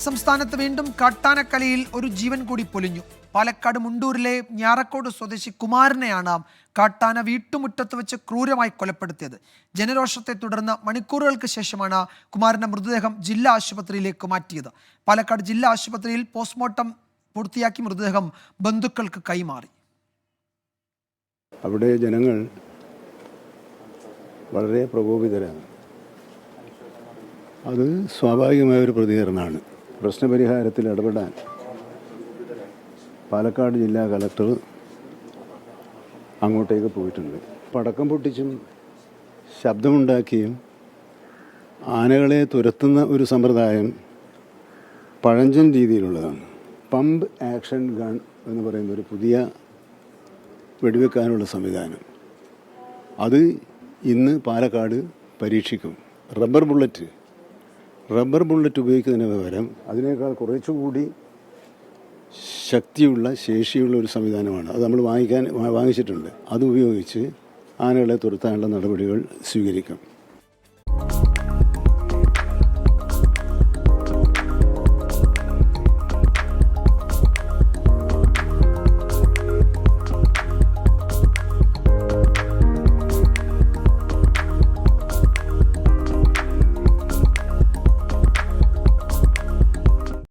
സംസ്ഥാനത്ത് വീണ്ടും കാട്ടാനക്കലയിൽ ഒരു ജീവൻ കൂടി പൊലിഞ്ഞു. പാലക്കാട് മുണ്ടൂരിലെ ഞാറക്കോട് സ്വദേശി കുമാരനെയാണ് കാട്ടാന വീട്ടുമുറ്റത്ത് വെച്ച് ക്രൂരമായി കൊലപ്പെടുത്തിയത്. ജനരോഷത്തെ തുടർന്ന് മണിക്കൂറുകൾക്ക് ശേഷമാണ് കുമാരന്റെ മൃതദേഹം ജില്ലാ ആശുപത്രിയിലേക്ക് മാറ്റിയത്. പാലക്കാട് ജില്ലാ ആശുപത്രിയിൽ പോസ്റ്റ്മോർട്ടം പൂർത്തിയാക്കി മൃതദേഹം ബന്ധുക്കൾക്ക് കൈമാറി. അവിടെ ജനങ്ങൾ വളരെ പ്രകോപിതരാണ്. അത് സ്വാഭാവികമായ ഒരു പ്രതികരണമാണ്. പ്രശ്നപരിഹാരത്തിൽ ഇടപെടാൻ പാലക്കാട് ജില്ലാ കളക്ടർ അങ്ങോട്ടേക്ക് പോയിട്ടുണ്ട്. പടക്കം പൊട്ടിച്ചും ശബ്ദമുണ്ടാക്കിയും ആനകളെ തുരത്തുന്ന ഒരു സമ്പ്രദായം പഴഞ്ചൻ രീതിയിലുള്ളതാണ്. പമ്പ് ആക്ഷൻ ഗൺ എന്ന് പറയുന്ന ഒരു പുതിയ വെടിവെക്കാനുള്ള സംവിധാനം അത് ഇന്ന് പാലക്കാട് പരീക്ഷിക്കും. റബ്ബർ ബുള്ളറ്റ് ഉപയോഗിക്കുന്നതിന് പകരം അതിനേക്കാൾ കുറച്ചുകൂടി ശക്തിയുള്ള ശേഷിയുള്ള ഒരു സംവിധാനമാണ്. അത് നമ്മൾ വാങ്ങിച്ചിട്ടുണ്ട്. അത് ഉപയോഗിച്ച് ആനകളെ തുരത്താനുള്ള നടപടികൾ സ്വീകരിക്കും.